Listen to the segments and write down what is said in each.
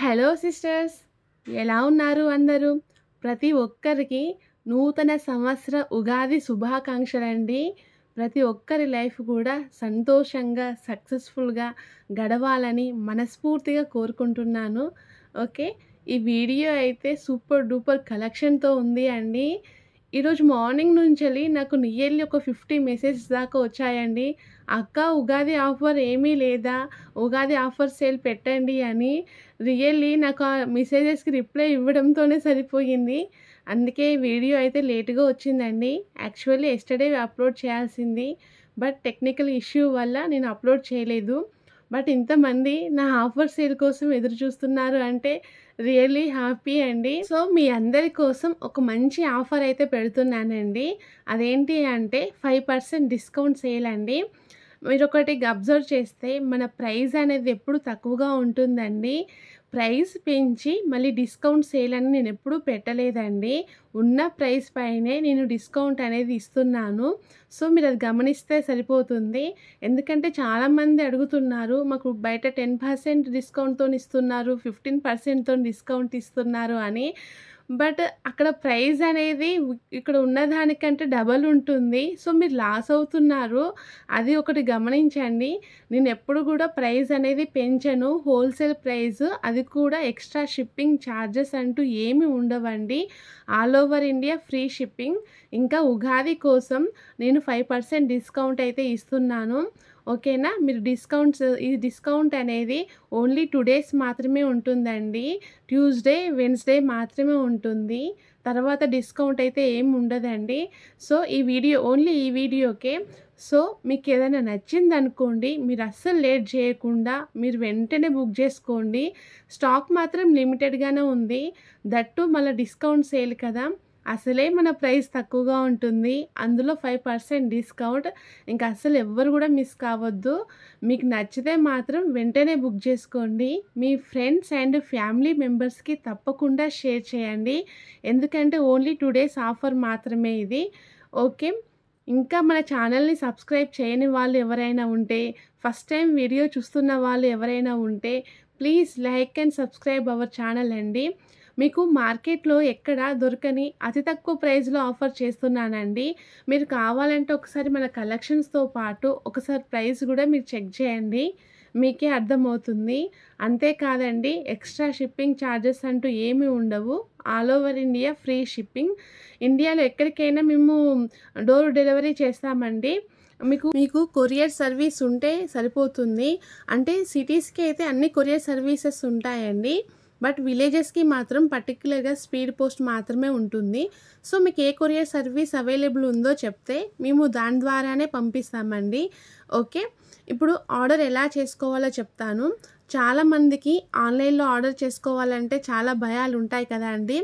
Hello sisters, ఎలా ఉన్నారు అందరూ? ప్రతి ఒక్కరికి నూతన సంవత్సర ఉగాది శుభాకాంక్షలండి. ప్రతి ఒక్కరి లైఫ్ కూడా సంతోషంగా సక్సెస్ఫుల్గా గడవాలని మనస్ఫూర్తిగా కోరుకుంటున్నాను. ఓకే, ఈ వీడియో అయితే సూపర్ డూపర్ కలెక్షన్తో ఉంది అండి. ఈరోజు మార్నింగ్ నుంచి నాకు నియర్లీ ఒక 50 మెసేజెస్ దాకా వచ్చాయండి. అక్క, ఉగాది ఆఫర్ ఏమీ లేదా, ఉగాది ఆఫర్ సేల్ పెట్టండి అని. రియల్లీ నాకు ఆ మెసేజెస్కి రిప్లై ఇవ్వడంతోనే సరిపోయింది. అందుకే వీడియో అయితే లేటుగా వచ్చిందండి. యాక్చువల్లీ ఎస్టర్డే అప్లోడ్ చేయాల్సింది, బట్ టెక్నికల్ ఇష్యూ వల్ల నేను అప్లోడ్ చేయలేదు. బట్ ఇంతమంది నా ఆఫర్ సేల్ కోసం ఎదురు చూస్తున్నారు అంటే రియల్లీ హ్యాపీ అండి. సో మీ అందరి కోసం ఒక మంచి ఆఫర్ అయితే పెడుతున్నానండి. అదేంటి అంటే 5% డిస్కౌంట్ సేల్ అండి. మీరు ఒకటి అబ్జర్వ్ చేస్తే మన ప్రైస్ అనేది ఎప్పుడు తక్కువగా ఉంటుందండి. ప్రైస్ పెంచి మళ్ళీ డిస్కౌంట్ సేల్ అని నేను ఎప్పుడూ పెట్టలేదండి. ఉన్న ప్రైస్ పైనే నేను డిస్కౌంట్ అనేది ఇస్తున్నాను. సో మీరు అది గమనిస్తే సరిపోతుంది. ఎందుకంటే చాలామంది అడుగుతున్నారు, మాకు బయట 10% డిస్కౌంట్తో ఇస్తున్నారు, 15%తో డిస్కౌంట్ ఇస్తున్నారు అని. బట్ అక్కడ ప్రైస్ అనేది ఇక్కడ ఉన్నదానికంటే డబల్ ఉంటుంది. సో మీరు లాస్ అవుతున్నారు. అది ఒకటి గమనించండి. నేను ఎప్పుడు కూడా ప్రైస్ అనేది పెంచను. హోల్సేల్ ప్రైస్, అది కూడా ఎక్స్ట్రా షిప్పింగ్ ఛార్జెస్ అంటూ ఏమి ఉండవండి. All over India free shipping. ఇంకా ఉగాది కోసం నేను 5% డిస్కౌంట్ అయితే ఇస్తున్నాను. ఓకేనా? మీరు ఈ డిస్కౌంట్ అనేది ఓన్లీ 2 డేస్ మాత్రమే ఉంటుందండి. ట్యూస్డే, వెన్స్డే మాత్రమే ఉంటుంది. తర్వాత డిస్కౌంట్ అయితే ఏమి ఉండదండి. సో ఓన్లీ ఈ వీడియోకే. సో మీకు ఏదైనా నచ్చింది అనుకోండి, మీరు అస్సలు లేట్ చేయకుండా మీరు వెంటనే బుక్ చేసుకోండి. స్టాక్ మాత్రం లిమిటెడ్గానే ఉంది. దట్టు మళ్ళీ డిస్కౌంట్ సేల్ కదా, అసలే మన ప్రైస్ తక్కువగా ఉంటుంది, అందులో 5% డిస్కౌంట్. ఇంకా అసలు ఎవ్వరు కూడా మిస్ కావద్దు. మీకు నచ్చితే మాత్రం వెంటనే బుక్ చేసుకోండి. మీ ఫ్రెండ్స్ అండ్ ఫ్యామిలీ మెంబర్స్కి తప్పకుండా షేర్ చేయండి. ఎందుకంటే ఓన్లీ 2 డేస్ ఆఫర్ మాత్రమే ఇది. ఓకే, ఇంకా మన ఛానల్ని సబ్స్క్రైబ్ చేయని వాళ్ళు ఎవరైనా ఉంటే, ఫస్ట్ టైం వీడియో చూస్తున్న వాళ్ళు ఎవరైనా ఉంటే please like and subscribe our channel అండి. మీకు మార్కెట్లో ఎక్కడ దొరకని అతి తక్కువ ప్రైస్లో ఆఫర్ చేస్తున్నానండి. మీరు కావాలంటే ఒకసారి మన కలెక్షన్స్తో పాటు ఒకసారి ప్రైస్ కూడా మీరు చెక్ చేయండి, మీకే అర్థమవుతుంది. అంతేకాదండి, ఎక్స్ట్రా షిప్పింగ్ ఛార్జెస్ అంటూ ఏమీ ఉండవు. All over India free shipping. ఇండియాలో ఎక్కడికైనా మేము డోర్ డెలివరీ చేస్తామండి. మీకు కొరియర్ సర్వీస్ ఉంటే సరిపోతుంది. అంటే సిటీస్కి అయితే అన్ని కొరియర్ సర్వీసెస్ ఉంటాయండి, బట్ విలేజెస్కి మాత్రం పర్టికులర్గా స్పీడ్ పోస్ట్ మాత్రమే ఉంటుంది. సో మీకు ఏ కొరియర్ సర్వీస్ అవైలబుల్ ఉందో చెప్తే మేము దాని ద్వారానే పంపిస్తామండి. ఓకే, ఇప్పుడు ఆర్డర్ ఎలా చేసుకోవాలో చెప్తాను. చాలామందికి ఆన్లైన్లో ఆర్డర్ చేసుకోవాలంటే చాలా భయాలు ఉంటాయి కదా అండి.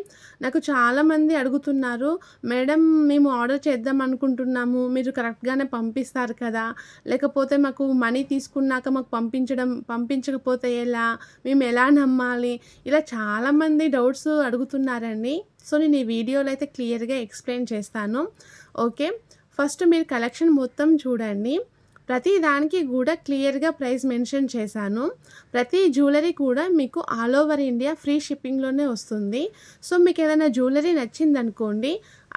నాకు చాలామంది అడుగుతున్నారు, మేడం మేము ఆర్డర్ చేద్దాం అనుకుంటున్నాము, మీరు కరెక్ట్గానే పంపిస్తారు కదా, లేకపోతే మాకు మనీ తీసుకున్నాక మాకు పంపించకపోతే ఎలా, మేము ఎలా నమ్మాలి, ఇలా చాలామంది డౌట్స్ అడుగుతున్నారండి. సో నేను ఈ వీడియోలో అయితే క్లియర్గా ఎక్స్ప్లెయిన్ చేస్తాను. ఓకే, ఫస్ట్ మీరు కలెక్షన్ మొత్తం చూడండి. ప్రతి దానికి కూడా క్లియర్గా ప్రైస్ మెన్షన్ చేశాను. ప్రతి జ్యువెలరీ కూడా మీకు ఆల్ ఓవర్ ఇండియా ఫ్రీ షిప్పింగ్లోనే వస్తుంది. సో మీకు ఏదైనా జ్యువెలరీ నచ్చిందనుకోండి,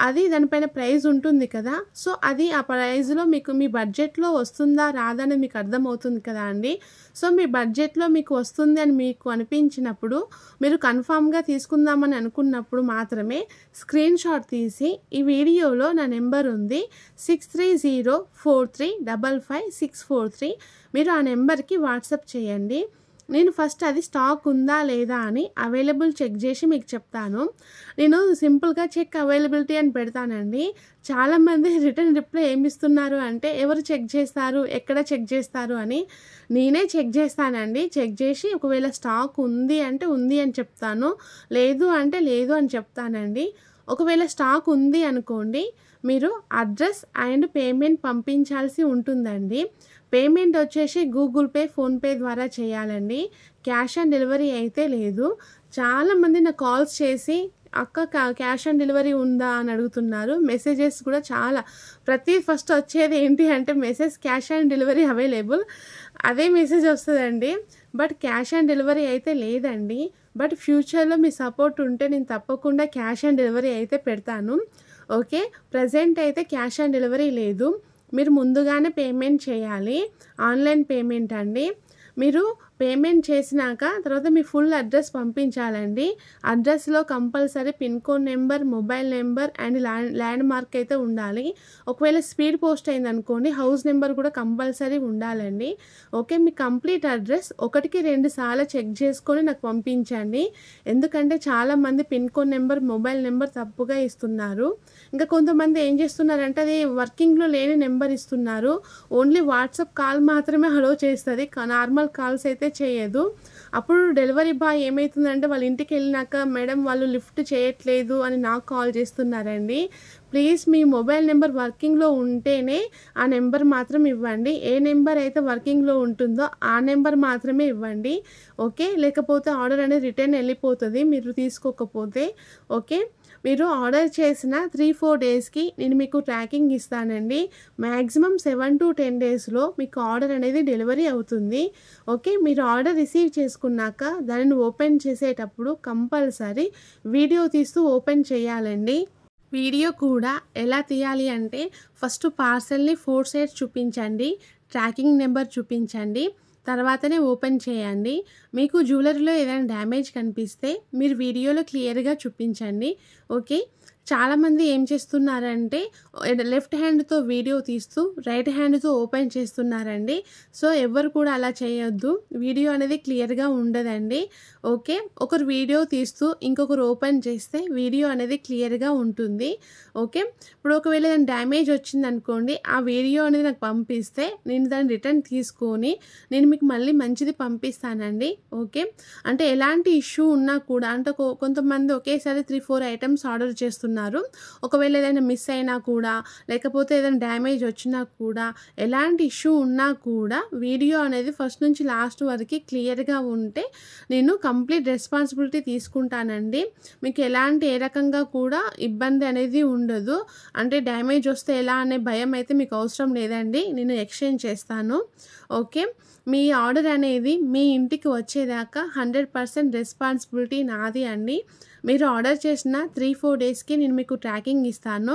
అది దానిపైన ప్రైస్ ఉంటుంది కదా, సో అది ఆ ప్రైస్లో మీకు మీ బడ్జెట్లో వస్తుందా రాదా అని మీకు అర్థమవుతుంది కదా అండి. సో మీ బడ్జెట్లో మీకు వస్తుంది అని మీకు అనిపించినప్పుడు, మీరు కన్ఫామ్గా తీసుకుందామని అనుకున్నప్పుడు మాత్రమే స్క్రీన్ షాట్ తీసి, ఈ వీడియోలో నా నెంబర్ ఉంది 6304355643, మీరు ఆ నెంబర్కి వాట్సాప్ చేయండి. నేను ఫస్ట్ అది స్టాక్ ఉందా లేదా అని అవైలబుల్ చెక్ చేసి మీకు చెప్తాను. నేను సింపుల్గా చెక్ అవైలబిలిటీ అని పెడతానండి. చాలామంది రిటర్న్ రిప్లై ఏమి ఇస్తున్నారు అంటే, ఎవరు చెక్ చేస్తారు, ఎక్కడ చెక్ చేస్తారు అని. నేనే చెక్ చేస్తానండి. చెక్ చేసి ఒకవేళ స్టాక్ ఉంది అంటే ఉంది అని చెప్తాను, లేదు అంటే లేదు అని చెప్తానండి. ఒకవేళ స్టాక్ ఉంది అనుకోండి, మీరు అడ్రస్ అండ్ పేమెంట్ పంపించాల్సి ఉంటుందండి. పేమెంట్ వచ్చేసి గూగుల్ పే, ఫోన్పే ద్వారా చేయాలండి. క్యాష్ ఆన్ డెలివరీ అయితే లేదు. చాలామంది నాకు కాల్స్ చేసి, అక్క క్యాష్ ఆన్ డెలివరీ ఉందా అని అడుగుతున్నారు. మెసేజెస్ కూడా ఫస్ట్ వచ్చేది ఏంటి అంటే message, cash on delivery available, అదే మెసేజ్ వస్తుందండి. బట్ క్యాష్ ఆన్ డెలివరీ అయితే లేదండి. బట్ ఫ్యూచర్‌లో మీ సపోర్ట్ ఉంటే నేను తప్పకుండా క్యాష్ ఆన్ డెలివరీ అయితే పెడతాను. ఓకే. ప్రెజెంట్ అయితే క్యాష్ ఆన్ డెలివరీ లేదు. మీరు ముందుగానే పేమెంట్ చేయాలి. ఆన్‌లైన్ పేమెంట్ అండి. మీరు పేమెంట్ చేసినాక తర్వాత మీ ఫుల్ అడ్రస్ పంపించాలండి. అడ్రస్‌లో compulsory pin code number, mobile number and landmark అయితే ఉండాలి. ఒకవేళ స్పీడ్ పోస్ట్ అయిందనుకోండి హౌస్ నెంబర్ కూడా కంపల్సరీ ఉండాలండి. ఓకే. మీ కంప్లీట్ అడ్రస్ 1కి 2 సార్లు చెక్ చేసుకొని నాకు పంపించండి. ఎందుకంటే చాలామంది pin code number, mobile number తప్పుగా ఇస్తున్నారు. ఇంకా కొంతమంది ఏం చేస్తున్నారంటే అది వర్కింగ్‌లో లేని నెంబర్ ఇస్తున్నారు. ఓన్లీ వాట్సాప్ కాల్ మాత్రమే అలో చేస్తది. నార్మల్ కాల్స్ అయితే చేయదు. అప్పుడు డెలివరీ బాయ్ ఏమైతుందంటే వాళ్ళ ఇంటికి వెళ్ళినాక మేడం వాళ్ళు లిఫ్ట్ చేయట్లేదు అని నాకు కాల్ చేస్తున్నారండి. ప్లీజ్ మీ మొబైల్ నెంబర్ వర్కింగ్‌లో ఉంటేనే ఆ నెంబర్ మాత్రం ఇవ్వండి. ఏ నెంబర్ అయితే వర్కింగ్‌లో ఉంటుందో ఆ నెంబర్ మాత్రమే ఇవ్వండి. ఓకే. లేకపోతే ఆర్డర్ అనేది రిటర్న్ వెళ్ళిపోతది మీరు తీసుకోకపోతే. ఓకే. మీరు ఆర్డర్ చేసిన 3-4 డేస్‌కి నేను మీకు ట్రాకింగ్ ఇస్తానండి. మ్యాక్సిమం 7-10 డేస్‌లో మీకు ఆర్డర్ అనేది డెలివరీ అవుతుంది. ఓకే. మీరు ఆర్డర్ రిసీవ్ చేసుకున్నాక దానిని ఓపెన్ చేసేటప్పుడు కంపల్సరీ వీడియో తీస్తూ ఓపెన్ చేయాలండి. వీడియో కూడా ఎలా తీయాలి అంటే ఫస్ట్ పార్సెల్‌ని 4 సైడ్స్ చూపించండి. ట్రాకింగ్ నెంబర్ చూపించండి. తర్వాతనే ఓపెన్ చేయండి. మీకు జ్యువెలరీలో ఏదైనా డ్యామేజ్ కనిపిస్తే మీరు వీడియోలో క్లియర్‌గా చూపించండి. ఓకే. చాలామంది ఏం చేస్తున్నారంటే లెఫ్ట్ హ్యాండ్‌తో వీడియో తీస్తూ రైట్ హ్యాండ్‌తో ఓపెన్ చేస్తున్నారండి. సో ఎవ్వరు కూడా అలా చేయొద్దు. వీడియో అనేది క్లియర్‌గా ఉండదండి. ఓకే. ఒకరు వీడియో తీస్తూ ఇంకొకరు ఓపెన్ చేస్తే వీడియో అనేది క్లియర్‌గా ఉంటుంది. ఓకే. ఇప్పుడు ఒకవేళ ఏదైనా డ్యామేజ్ వచ్చిందనుకోండి ఆ వీడియో అనేది నాకు పంపిస్తే నేను దాన్ని రిటర్న్ తీసుకొని నేను మీకు మళ్ళీ మంచిది పంపిస్తానండి. ఓకే. అంటే ఎలాంటి ఇష్యూ ఉన్నా కూడా అంటే కొంతమంది ఒకేసారి 3-4 ఐటెమ్స్ ఆర్డర్ చేస్తున్నారు. ఒకవేళ ఏదైనా మిస్ అయినా కూడా లేకపోతే ఏదైనా డ్యామేజ్ వచ్చినా కూడా ఎలాంటి ఇష్యూ ఉన్నా కూడా వీడియో అనేది ఫస్ట్ నుంచి లాస్ట్ వరకు క్లియర్‌గా ఉంటే నేను కంప్లీట్ రెస్పాన్సిబిలిటీ తీసుకుంటానండి. మీకు ఎలాంటి ఏ రకంగా కూడా ఇబ్బంది అనేది ఉండదు. అంటే డ్యామేజ్ వస్తే ఎలా అనే భయం అయితే మీకు అవసరం లేదండి. నేను ఎక్స్చేంజ్ చేస్తాను. ఓకే. మీ ఆర్డర్ అనేది మీ ఇంటికి వచ్చేదాకా 100% రెస్పాన్సిబిలిటీ నాది అండి. మీరు ఆర్డర్ చేసిన 3-4 డేస్‌కి నేను మీకు ట్రాకింగ్ ఇస్తాను.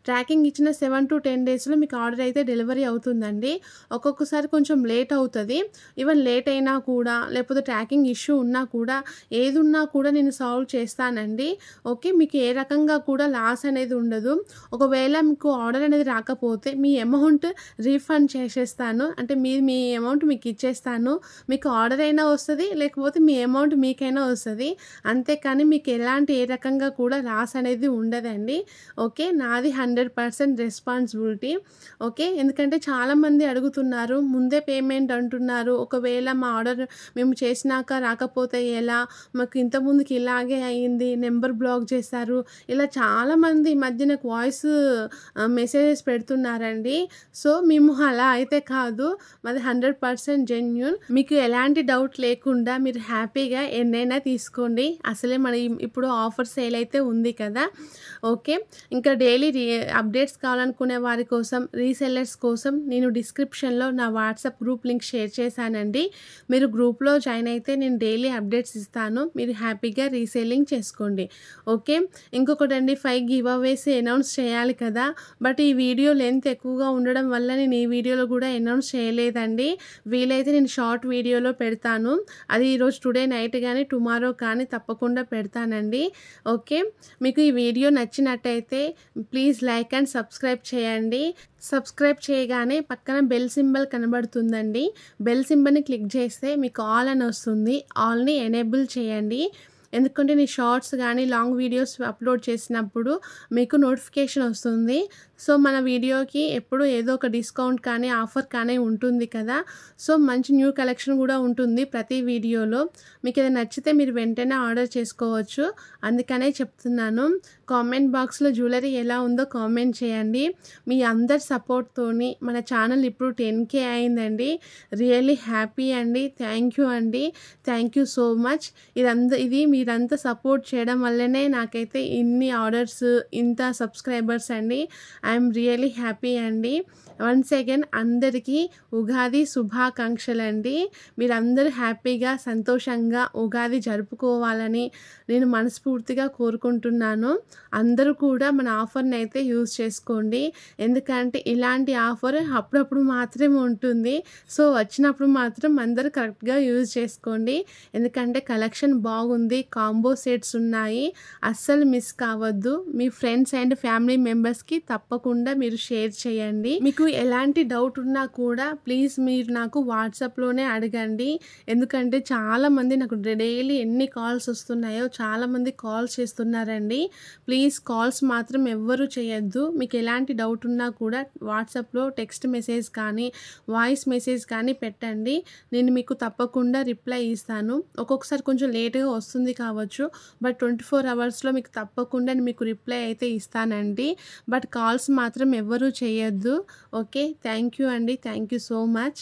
ట్రాకింగ్ ఇచ్చిన 7-10 డేస్‌లో మీకు ఆర్డర్ అయితే డెలివరీ అవుతుందండి. ఒక్కొక్కసారి కొంచెం లేట్ అవుతది. ఈవెన్ లేట్ అయినా కూడా లేకపోతే ట్రాకింగ్ ఇష్యూ ఉన్నా కూడా ఏదున్నా కూడా నేను సాల్వ్ చేస్తానండి. ఓకే. మీకు ఏ రకంగా కూడా లాస్ అనేది ఉండదు. ఒకవేళ మీకు ఆర్డర్ అనేది రాకపోతే మీ అమౌంట్ రీఫండ్ చేసేస్తాను. అంటే మీ అమౌంట్ మీకు ఇచ్చేస్తాను. మీకు ఆర్డర్ అయినా వస్తది లేకపోతే మీ అమౌంట్ మీకైనా వస్తది. అంతేకాని మీకు ఎలాంటి ఏ రకంగా కూడా లాస్ అనేది ఉండదండి. ఓకే. నాది 100% రెస్పాన్సిబిలిటీ. ఓకే. ఎందుకంటే చాలామంది అడుగుతున్నారు. ముందే పేమెంట్ అంటున్నారు. ఒకవేళ మా ఆర్డర్ మేము చేసినాక రాకపోతే ఎలా? మాకు ఇంతకుముందుకి ఇలాగే అయింది. నెంబర్ బ్లాక్ చేశారు. ఇలా చాలామంది ఈ మధ్య నాకు వాయిస్ మెసేజెస్ పెడుతున్నారండి. సో మేము అలా అయితే కాదు. మాది 100% జెన్యూన్. మీకు ఎలాంటి డౌట్ లేకుండా మీరు హ్యాపీగా ఎన్నైనా తీసుకోండి. అసలే మన ఇప్పుడు ఆఫర్ సేల్ అయితే ఉంది కదా. ఓకే. ఇంకా డైలీ అప్డేట్స్ కావాలనుకునే వారి కోసం రీసెల్లర్స్ కోసం నేను డిస్క్రిప్షన్‌లో నా వాట్సాప్ గ్రూప్ లింక్ షేర్ చేశానండి. మీరు గ్రూప్‌లో జాయిన్ అయితే నేను డైలీ అప్డేట్స్ ఇస్తాను. మీరు హ్యాపీగా రీసేలింగ్ చేసుకోండి. ఓకే. ఇంకొకటండి 5 గివ్ అవేస్ అనౌన్స్ చేయాలి కదా. బట్ ఈ వీడియో లెంత్ ఎక్కువగా ఉండడం వల్ల నేను ఈ వీడియోలో కూడా అనౌన్స్ చేయలేదండి. వీలైతే నేను షార్ట్ వీడియోలో పెడతాను. అది ఈరోజు టుడే నైట్ కానీ టుమారో కానీ తప్పకుండా పెడతానండి. ఓకే. మీకు ఈ వీడియో నచ్చినట్టయితే ప్లీజ్ లైక్ అండ్ సబ్స్క్రైబ్ చేయండి. సబ్స్క్రైబ్ చేయగానే పక్కన బెల్ సింబల్ కనబడుతుందండి. బెల్ సింబల్ని క్లిక్ చేస్తే మీకు ఆల్ అని వస్తుంది. ఆల్ని ఎనేబుల్ చేయండి. ఎందుకంటే నేను షార్ట్స్ కానీ లాంగ్ వీడియోస్ అప్లోడ్ చేసినప్పుడు మీకు నోటిఫికేషన్ వస్తుంది. సో మన వీడియోకి ఎప్పుడు ఏదో ఒక డిస్కౌంట్ కానీ ఆఫర్ కానీ ఉంటుంది కదా. సో మంచి న్యూ కలెక్షన్ కూడా ఉంటుంది ప్రతి వీడియోలో. మీకు ఏదైనా నచ్చితే మీరు వెంటనే ఆర్డర్ చేసుకోవచ్చు. అందుకనే చెప్తున్నాను. కామెంట్ బాక్స్లో జ్యువెలరీ ఎలా ఉందో కామెంట్ చేయండి. మీ అందరి సపోర్ట్తోని మన ఛానల్ ఇప్పుడు 10K అయిందండి. రియల్లీ హ్యాపీ అండి. థ్యాంక్ యూ అండి. Thank you so much. ఇది మీరంతా సపోర్ట్ చేయడం వల్లనే నాకైతే ఇన్ని ఆర్డర్స్ ఇంత సబ్స్క్రైబర్స్ అండి. ఐఎమ్ రియలీ హ్యాపీ అండి. వన్స్ అగైన్ అందరికీ ఉగాది శుభాకాంక్షలండి. మీరందరూ హ్యాపీగా సంతోషంగా ఉగాది జరుపుకోవాలని నేను మనస్ఫూర్తిగా కోరుకుంటున్నాను. అందరూ కూడా మన ఆఫర్ని అయితే యూజ్ చేసుకోండి. ఎందుకంటే ఇలాంటి ఆఫర్ అప్పుడప్పుడు మాత్రమే ఉంటుంది. సో వచ్చినప్పుడు మాత్రం అందరూ కరెక్ట్గా యూజ్ చేసుకోండి. ఎందుకంటే కలెక్షన్ బాగుంది, కాంబో సెట్స్ ఉన్నాయి, అస్సలు మిస్ కావద్దు. మీ ఫ్రెండ్స్ అండ్ ఫ్యామిలీ మెంబర్స్కి తప్పకుండా మీరు షేర్ చేయండి. మీకు ఎలాంటి డౌట్ ఉన్నా కూడా ప్లీజ్ మీరు నాకు వాట్సాప్లోనే అడగండి. ఎందుకంటే చాలామంది నాకు డైలీ ఎన్ని కాల్స్ వస్తున్నాయో చాలామంది కాల్స్ చేస్తున్నారండి. ప్లీజ్ కాల్స్ మాత్రం ఎవ్వరూ చేయొద్దు. మీకు ఎలాంటి డౌట్ ఉన్నా కూడా వాట్సాప్లో టెక్స్ట్ మెసేజ్ కానీ వాయిస్ మెసేజ్ కానీ పెట్టండి. నేను మీకు తప్పకుండా రిప్లై ఇస్తాను. ఒక్కొక్కసారి కొంచెం లేట్గా వస్తుంది కావచ్చు, బట్ 24 అవర్స్లో మీకు తప్పకుండా మీకు రిప్లై అయితే ఇస్తానండి. బట్ కాల్స్ మాత్రం ఎవ్వరూ చేయొద్దు. ఓకే, థ్యాంక్ యూ అండి. Thank you so much.